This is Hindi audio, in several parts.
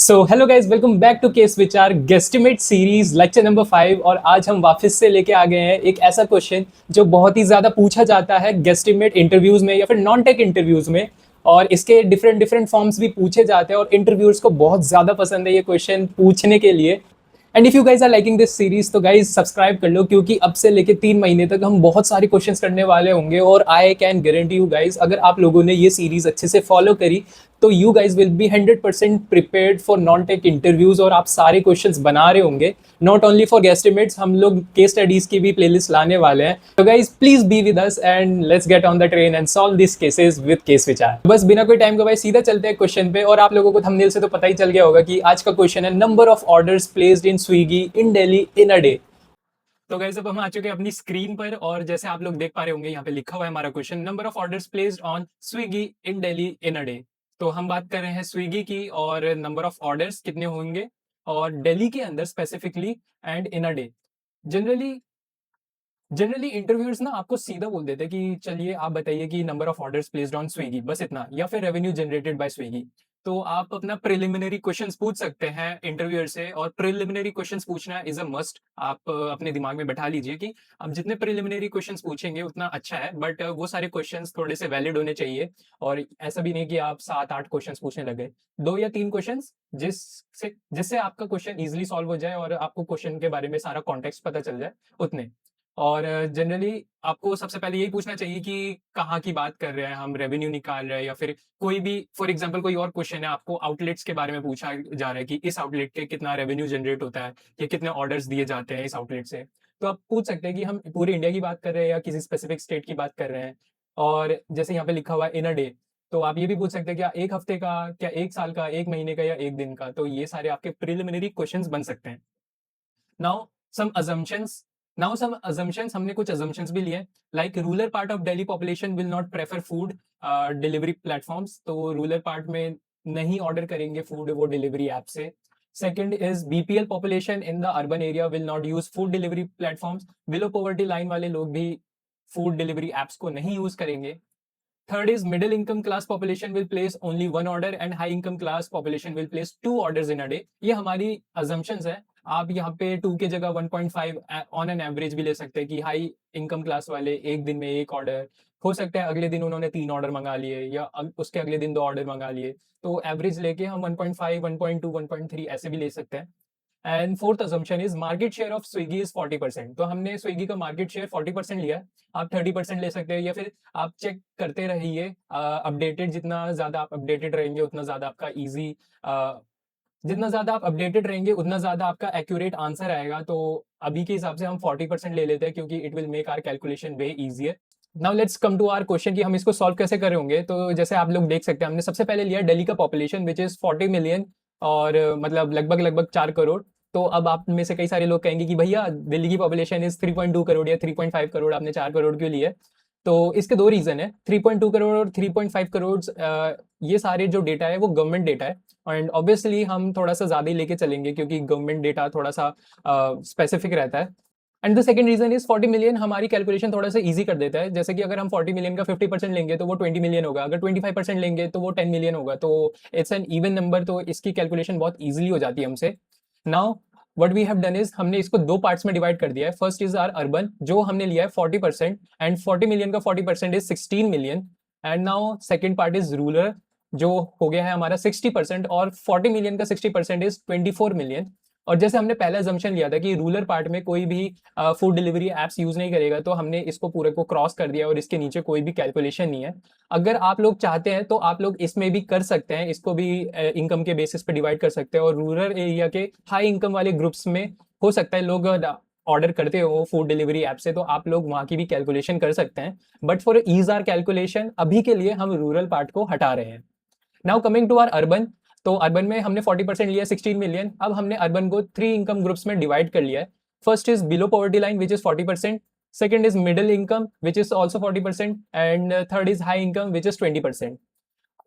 So hello guys, welcome back to case Vichar guesstimate series lecture number 5। और आज हम वापस से लेके आ गए हैं एक ऐसा क्वेश्चन जो बहुत ही ज्यादा पूछा जाता है गेस्टिमेट इंटरव्यूज में या फिर नॉन टेक इंटरव्यूज में। और इसके डिफरेंट डिफरेंट फॉर्म्स भी पूछे जाते हैं और इंटरव्यूअर्स को बहुत ज्यादा पसंद है ये क्वेश्चन पूछने के लिए। And if you guys are liking this series तो गाइज सब्सक्राइब कर लो, क्योंकि अब से लेके 3 महीने तक हम बहुत सारे क्वेश्चंस करने वाले होंगे। और I can guarantee you guys, अगर आप लोगों ने ये सीरीज अच्छे से फॉलो करी तो you guys will be 100% prepared for non tech interviews और आप सारे क्वेश्चंस बना रहे होंगे। नॉट ओनली फॉर गेस्टिमेट्स, हम लोग केस स्टडीज की भी प्लेलिस्ट लाने वाले हैं। तो guys please be with us and let's get on the train and solve this cases with case विचार। बस बिना कोई टाइम गवाए सीधा चलते हैं क्वेश्चन पे। और आप लोगों को थंबनेल से तो पता ही चल गया होगा कि आज का क्वेश्चन है number of orders placed in Swiggy in Delhi in a day. तो गाइस अब हम आ चुके हैं अपनी स्क्रीन पर, और जैसे आप लोग देख पा रहे होंगे यहाँ पे लिखा हुआ है हमारा question, number of orders placed on Swiggy in Delhi in a day. तो हम बात कर रहे हैं स्विगी की, और नंबर ऑफ ऑर्डर्स कितने होंगे और दिल्ली के अंदर specifically and in a day. Generally generally interviewers ना आपको सीधा बोल देते हैं कि चलिए आप बताइए कि number of orders placed on Swiggy, बस इतना, या फिर रेवेन्यू जनरेटेड बाय स्विगी। तो आप अपना प्रिलिमिनरी क्वेश्चंस पूछ सकते हैं इंटरव्यूअर से, और प्रिलिमिनरी क्वेश्चंस पूछना इज अ मस्ट। आप अपने दिमाग में बैठा लीजिए कि आप जितने प्रिलिमिनरी क्वेश्चंस पूछेंगे उतना अच्छा है, बट वो सारे क्वेश्चंस थोड़े से वैलिड होने चाहिए। और ऐसा भी नहीं कि आप 7-8 क्वेश्चंस पूछने लगे। 2 या 3 क्वेश्चंस जिससे जिससे आपका क्वेश्चन इजिली सॉल्व हो जाए और आपको क्वेश्चन के बारे में सारा कॉन्टेक्स्ट पता चल जाए, उतने। और जनरली आपको सबसे पहले यही पूछना चाहिए कि कहाँ की बात कर रहे हैं हम, रेवेन्यू निकाल रहे हैं या फिर कोई भी, फॉर एग्जांपल कोई और क्वेश्चन है, आपको आउटलेट्स के बारे में पूछा जा रहा है कि इस आउटलेट के कितना रेवेन्यू जनरेट होता है या कितने ऑर्डर्स दिए जाते हैं इस आउटलेट से। तो आप पूछ सकते हैं कि हम पूरे इंडिया की बात कर रहे हैं या किसी स्पेसिफिक स्टेट की बात कर रहे हैं। और जैसे यहाँ पे लिखा हुआ है इन अ डे, तो आप ये भी पूछ सकते हैं क्या 1 हफ्ते का, क्या 1 साल का, 1 महीने का, या 1 दिन का। तो ये सारे आपके प्रिलिमिनरी क्वेश्चन बन सकते हैं। Now some assumptions now some assumptions, हमने कुछ assumptions भी लिए, like rural part of Delhi population will not prefer food delivery platforms. तो रूरल पार्ट में नहीं ऑर्डर करेंगे फूड वो डिलीवरी ऐप से। Second is BPL population in the urban area will not use food delivery platforms. Below poverty line वाले लोग भी फूड डिलीवरी एप्स को नहीं यूज करेंगे। Third is middle income class population will place only one order and high income class population will place 2 orders in a day. ये हमारी assumptions है। आप यहाँ पे 2 के जगह 1.5 ऑन एन एवरेज भी ले सकते हैं कि हाई इनकम क्लास वाले एक दिन में एक ऑर्डर, हो सकता है अगले दिन उन्होंने 3 ऑर्डर मंगा लिए या उसके अगले दिन 2 ऑर्डर मंगा लिए। तो एवरेज लेके हम 1.5, 1.2, 1.3 ऐसे भी ले सकते हैं। And fourth assumption is market share of Swiggy is 40%। तो हमने स्विगी का मार्केट शेयर 40% लिया है। आप 30% ले सकते हैं, या फिर आप चेक करते रहिए अपडेटेड। जितना ज्यादा आप अपडेटेड रहेंगे उतना ज्यादा आपका इजी, जितना ज्यादा आप अपडेटेड रहेंगे उतना ज्यादा आपका एक्यूरेट आंसर आएगा। तो अभी के हिसाब से हम 40% ले लेते हैं, क्योंकि it will make our calculation way easier. Now let's come to our question कि हम इसको सॉल्व कैसे कर रहे होंगे। तो जैसे आप लोग देख सकते हैं, हमने सबसे पहले लिया दिल्ली का पॉपुलेशन विच इज 40 मिलियन, और मतलब लगभग लगभग 4 करोड़। तो अब आप में से कई सारे लोग कहेंगे कि भैया दिल्ली की पॉपुलेशन इज 3.2 करोड़ या 3.5 करोड़, आपने 4 करोड़ क्यों लिए। तो इसके 2 रीजन है, 3.2 करोड़ और 3.5 करोड़। ये सारे जो डेटा है वो गवर्नमेंट डेटा है, एंड ऑब्वियसली हम थोड़ा सा ज्यादा ही लेके चलेंगे क्योंकि गवर्नमेंट डेटा थोड़ा सा स्पेसिफिक रहता है। And the second reason is 40 million हमारी कैलकुलेशन थोड़ा सा इजी कर देता है। जैसे कि अगर हम 40 मिलियन का 50% लेंगे तो वो 20 मिलियन होगा, अगर 25% लेंगे तो वो 10 मिलियन होगा। तो इट्स एन इवन नंबर, तो इसकी कैलकुलेशन बहुत ईजिली हो जाती है हमसे। Now what we have done is हमने इसको 2 पार्ट्स में डिवाइड कर दिया है। फर्स्ट इज आर अर्बन, जो हमने लिया है 40%, एंड 40 मिलियन का 40% is 16 million. And now second part is rural, जो हो गया है हमारा 60%, और 40 मिलियन का 60% इज 24 मिलियन। और जैसे हमने पहला जम्पशन लिया था कि रूरल पार्ट में कोई भी फूड डिलीवरी एप्स यूज नहीं करेगा, तो हमने इसको पूरे को क्रॉस कर दिया और इसके नीचे कोई भी कैलकुलेशन नहीं है। अगर आप लोग चाहते हैं तो आप लोग इसमें भी कर सकते हैं, इसको भी इनकम के बेसिस पे डिवाइड कर सकते हैं। और रूरल एरिया के हाई इनकम वाले ग्रुप्स में हो सकता है लोग ऑर्डर करते हो फूड डिलीवरी ऐप से, तो आप लोग वहां की भी कैलकुलेशन कर सकते हैं। But for ease our calculation अभी के लिए हम रूरल पार्ट को हटा रहे हैं। Now coming to our urban, तो अर्बन में हमने 40% लिया 16 मिलियन। अब हमने अर्बन को 3 इनकम ग्रुप्स में डिवाइड कर लिया है। First is below poverty line which is 40%, second is middle income which is also 40%, and third is high income which is 20%।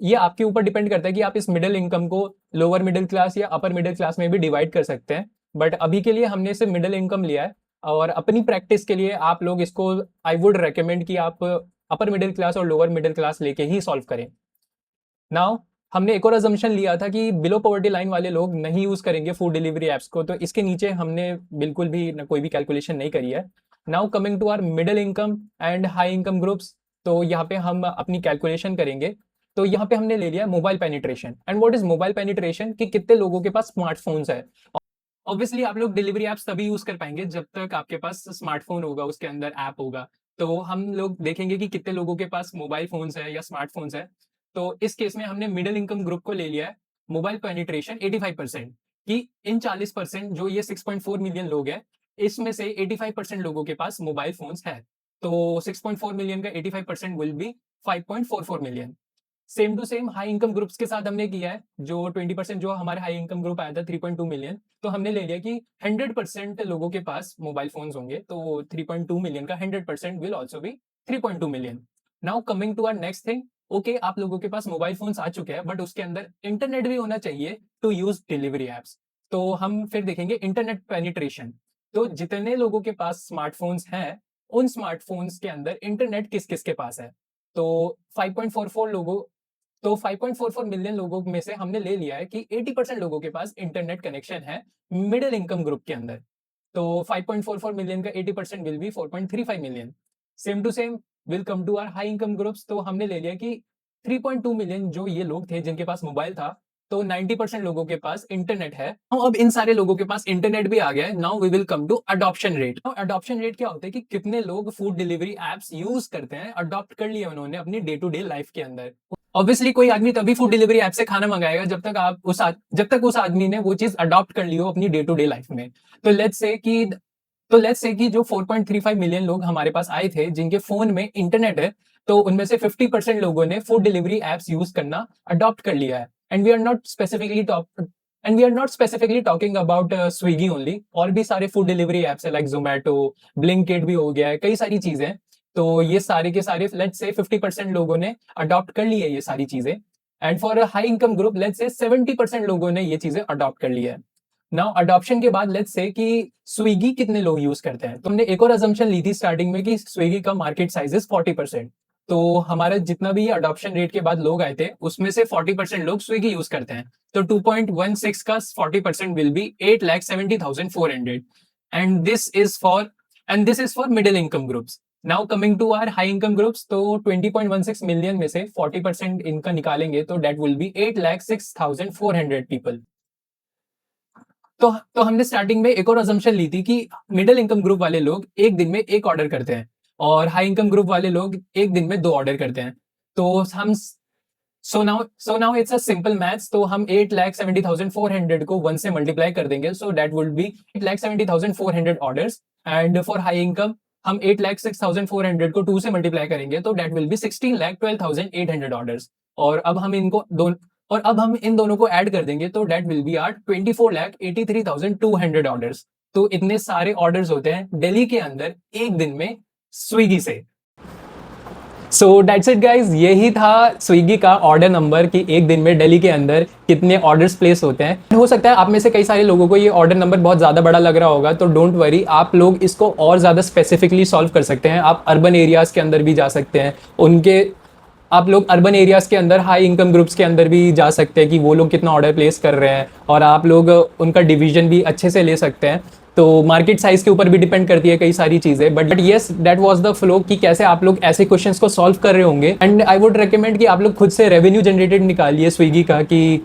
ये आपके ऊपर डिपेंड करता है कि आप इस मिडिल इनकम को लोअर मिडिल क्लास या अपर मिडिल क्लास में भी डिवाइड कर सकते हैं। बट अभी के लिए हमने सिर्फ मिडिल इनकम लिया है, और अपनी प्रैक्टिस के लिए आप लोग इसको, आई वुड रेकमेंड कि आप अपर मिडिल क्लास और लोअर मिडिल क्लास लेके ही सॉल्व करें। नाउ हमने एक और अजम्पशन लिया था कि बिलो पॉवर्टी लाइन वाले लोग नहीं यूज करेंगे फूड डिलीवरी एप्स को, तो इसके नीचे हमने बिल्कुल भी कोई भी कैलकुलेशन नहीं करी है। Now coming to our middle income and high income groups, तो यहाँ पे हम अपनी कैलकुलेशन करेंगे। तो यहाँ पे हमने ले लिया mobile penetration. And what is mobile penetration, कि कितने लोगों के पास स्मार्टफोन्स है। ऑब्वियसली आप लोग डिलीवरी एप्स तभी यूज कर पाएंगे जब तक आपके पास स्मार्टफोन होगा, उसके अंदर ऐप होगा। तो हम लोग देखेंगे कि कितने लोगों के पास मोबाइल फोन्स है या स्मार्टफोन्स है। तो इस केस में हमने मिडिल इनकम ग्रुप को ले लिया है मोबाइल पेनिट्रेशन 85%, कि इन 40% जो ये 6.4 मिलियन लोग हैं, इसमें से 85% लोगों के पास मोबाइल फोन्स है। तो 6.4 मिलियन का 85% will be 5.44 million. Same to same high income groups के साथ हमने किया है, जो 20% जो हमारे हाई इनकम ग्रुप आया था 3.2 मिलियन, तो हमने ले लिया कि 100% लोगों के पास मोबाइल फोन्स होंगे, तो 3.2 मिलियन का 100% will also be 3.2 million. Now coming to our next thing, okay आप लोगों के पास मोबाइल फोन्स आ चुके हैं, बट उसके अंदर इंटरनेट भी होना चाहिए टू यूज डिलीवरी एप्स। तो हम फिर देखेंगे इंटरनेट पेनिट्रेशन। तो जितने लोगों के पास स्मार्टफोन्स हैं, उन स्मार्टफोन्स के अंदर इंटरनेट किस किस के पास है। तो 5.44 लोगों तो 5.44 मिलियन लोगों में से हमने ले लिया है कि 80% लोगों के पास इंटरनेट कनेक्शन है मिडिल इनकम ग्रुप के अंदर। तो 5.44 मिलियन का 80% will be 4.35 million. Same to same will come to our high income groups. तो हमने ले लिया कि 3.2 मिलियन जो ये लोग थे जिनके पास मोबाइल था, तो 90% लोगों के पास इंटरनेट है। अब इन सारे लोगों के पास इंटरनेट भी आ गया है। Now we will come to adoption rate. Adoption rate क्या होता है कि कितने लोग फूड डिलीवरी एप्स यूज करते हैं, अडॉप्ट कर लिया उन्होंने अपनी डे टू डे लाइफ के अंदर। ऑब्वियसली कोई आदमी तभी फूड डिलीवरी ऐप से खाना मंगाएगा जब तक उस आदमी ने वो चीज अडॉप्ट कर ली हो अपनी डे टू डे लाइफ में। तो लेट्स से कि जो 4.35 मिलियन लोग हमारे पास आए थे जिनके फोन में इंटरनेट है, तो उनमें से 50% लोगों ने फूड डिलीवरी एप्स यूज करना अडॉप्ट कर लिया है। And we are not specifically talking about Swiggy only, और भी सारे फूड डिलीवरी एप्स है लाइक जोमेटो, ब्लिंकिट भी हो गया है, कई सारी चीजें। तो ये सारे के सारे लेट्स से 50% लोगों ने अडॉप्ट कर ली है ये सारी चीजें। And for high income group let's say 70% लोगों ने ये चीजें अडॉप्ट कर लिया है। नाउ अडॉप्शन के बाद लेट्स से कि स्विगी कितने लोग यूज करते हैं। तो हमने एक और अजम्पशन ली थी स्टार्टिंग में कि स्विगी का मार्केट साइज इज 40%। तो हमारा जितना भी अडॉप्शन रेट के बाद लोग आए थे उसमें से 40% लोग स्विगी यूज करते हैं। तो 2.16 का 40% will be 8,70,400। And this is for middle income groups. Now coming to our high income groups, तो 20.16 मिलियन में से 40% इनका निकालेंगे तो डेट विल बी 8,06,400 पीपल। तो हमने स्टार्टिंग में एक और अजम्पशन ली थी कि मिडिल इनकम ग्रुप वाले लोग एक दिन में एक ऑर्डर करते हैं और हाई इनकम ग्रुप वाले लोग एक दिन में 2 ऑर्डर करते हैं। तो हम so now it's a simple maths. तो हम 8,70,400 को 1 से मल्टीप्लाई कर देंगे, so that would be 8,70,400 orders. And for high income हम 8,06,400 को 2 से मल्टीप्लाई करेंगे तो दैट विल बी 16,12,800 ऑर्डर्स। और अब हम इन दोनों को ऐड कर देंगे तो that will be our 24,83,200 orders. तो इतने सारे ऑर्डर्स होते हैं दिल्ली के अंदर एक दिन में स्विगी से। सो डेट्स इट गाइज, यही था स्विगी का ऑर्डर नंबर कि एक दिन में दिल्ली के अंदर कितने ऑर्डर्स प्लेस होते हैं। हो सकता है आप में से कई सारे लोगों को ये ऑर्डर नंबर बहुत ज़्यादा बड़ा लग रहा होगा, तो डोंट वरी, आप लोग इसको और ज़्यादा स्पेसिफिकली सॉल्व कर सकते हैं। आप अर्बन एरियाज़ के अंदर भी जा सकते हैं, आप लोग अर्बन एरियाज के अंदर हाई इनकम ग्रुप्स के अंदर भी जा सकते हैं कि वो लोग कितना ऑर्डर प्लेस कर रहे हैं, और आप लोग उनका डिवीजन भी अच्छे से ले सकते हैं। तो मार्केट साइज के ऊपर भी डिपेंड करती है कई सारी चीज़ें, but yes that was the flow कि कैसे आप लोग ऐसे क्वेश्चंस को सॉल्व कर रहे होंगे। एंड आई वुड रिकमेंड कि आप लोग खुद से रेवेन्यू जनरेटेड निकालिए स्विगी का कि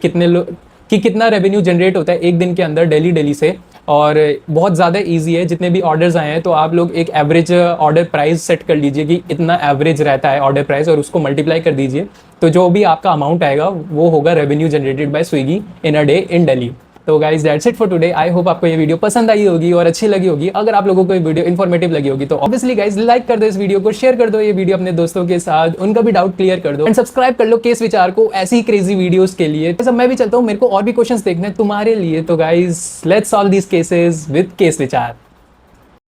कितना रेवेन्यू जनरेट होता है एक दिन के अंदर दिल्ली से। और बहुत ज़्यादा इजी है, जितने भी ऑर्डर्स आए हैं तो आप लोग एक एवरेज ऑर्डर प्राइस सेट कर लीजिए कि इतना एवरेज रहता है ऑर्डर प्राइस, और उसको मल्टीप्लाई कर दीजिए। तो जो भी आपका अमाउंट आएगा वो होगा revenue generated by Swiggy in a day in Delhi. तो guys that's it for today. I hope आपको ये वीडियो पसंद आई होगी और अच्छी लगी होगी। अगर आप लोगों को ये वीडियो इन्फॉर्मेटिव लगी होगी तो ऑब्वियसली गाइज लाइक कर दो इस वीडियो को, शेयर कर दो ये वीडियो अपने दोस्तों के साथ, उनका भी डाउट क्लियर कर दो, एंड सब्सक्राइब कर लो केस विचार को ऐसी ही क्रेजी वीडियोस के लिए। तो मैं भी चलता हूँ, मेरे को और भी क्वेश्चंस देखने तुम्हारे लिए। तो guys let's solve these cases with case विचार।